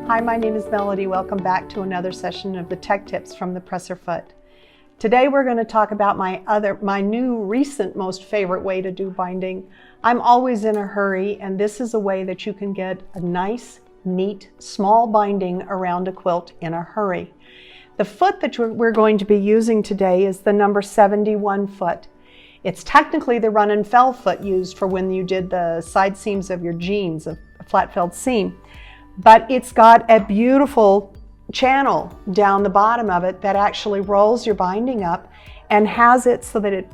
Hi, my name is Melody. Welcome back to another session of the Tech Tips from the Presser Foot. Today we're going to talk about my new recent most favorite way to do binding. I'm always in a hurry, and this is a way that you can get a nice, neat, small binding around a quilt in a hurry. The foot that we're going to be using today is the number 71 foot. It's technically the run and fell foot used for when you did the side seams of your jeans, a flat felled seam. But it's got a beautiful channel down the bottom of it that actually rolls your binding up and has it so that it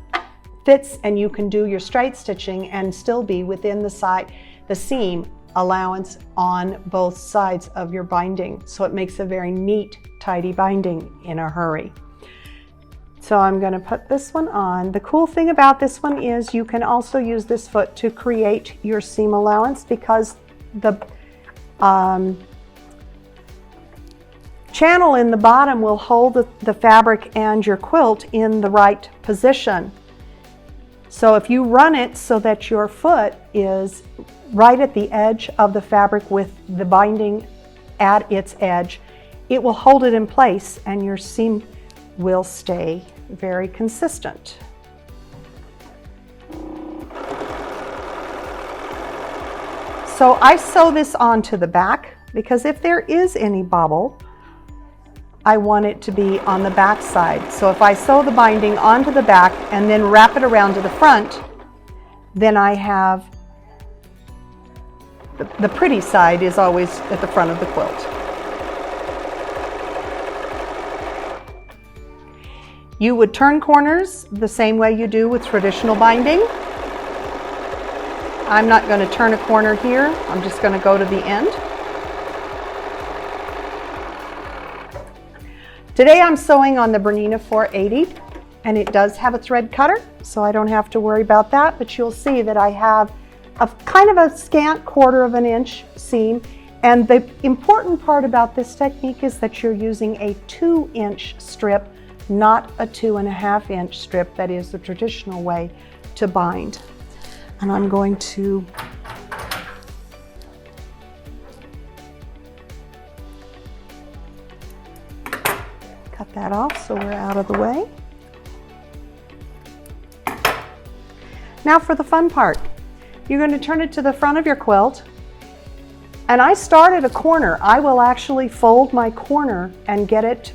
fits and you can do your straight stitching and still be within the seam allowance on both sides of your binding. So it makes a very neat, tidy binding in a hurry. So I'm going to put this one on. The cool thing about this one is you can also use this foot to create your seam allowance because the channel in the bottom will hold the fabric and your quilt in the right position. So if you run it so that your foot is right at the edge of the fabric with the binding at its edge, it will hold it in place and your seam will stay very consistent. So I sew this onto the back because if there is any bobble, I want it to be on the back side. So if I sew the binding onto the back and then wrap it around to the front, then I have the pretty side is always at the front of the quilt. You would turn corners the same way you do with traditional binding. I'm not going to turn a corner here. I'm just going to go to the end. Today I'm sewing on the BERNINA 480, and it does have a thread cutter, so I don't have to worry about that, but you'll see that I have a kind of a scant 1/4 of an inch seam, and the important part about this technique is that you're using a 2-inch strip, not a 2.5 inch strip that is the traditional way to bind. And I'm going to cut that off so we're out of the way. Now for the fun part. You're going to turn it to the front of your quilt, and I start at a corner. I will actually fold my corner and get it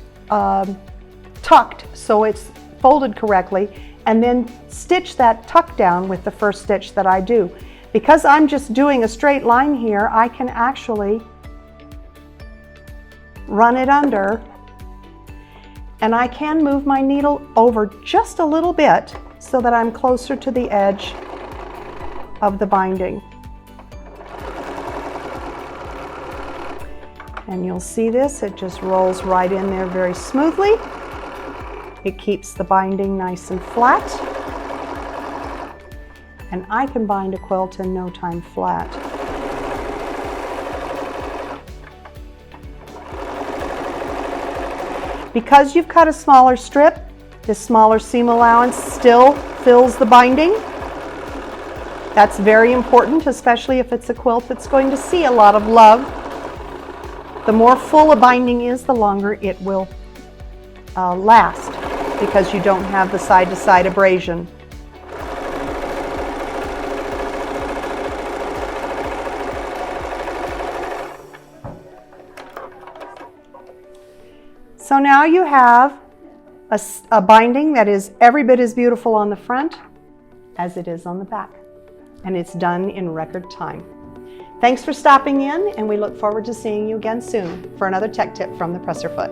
tucked so it's folded correctly, and then stitch that tuck down with the first stitch that I do. Because I'm just doing a straight line here, I can actually run it under, and I can move my needle over just a little bit so that I'm closer to the edge of the binding. And you'll see this, it just rolls right in there very smoothly. It keeps the binding nice and flat. And I can bind a quilt in no time flat. Because you've cut a smaller strip, this smaller seam allowance still fills the binding. That's very important, especially if it's a quilt that's going to see a lot of love. The more full a binding is, the longer it will last, because you don't have the side-to-side abrasion. So now you have a binding that is every bit as beautiful on the front as it is on the back, and it's done in record time. Thanks for stopping in, and we look forward to seeing you again soon for another tech tip from the Presser Foot.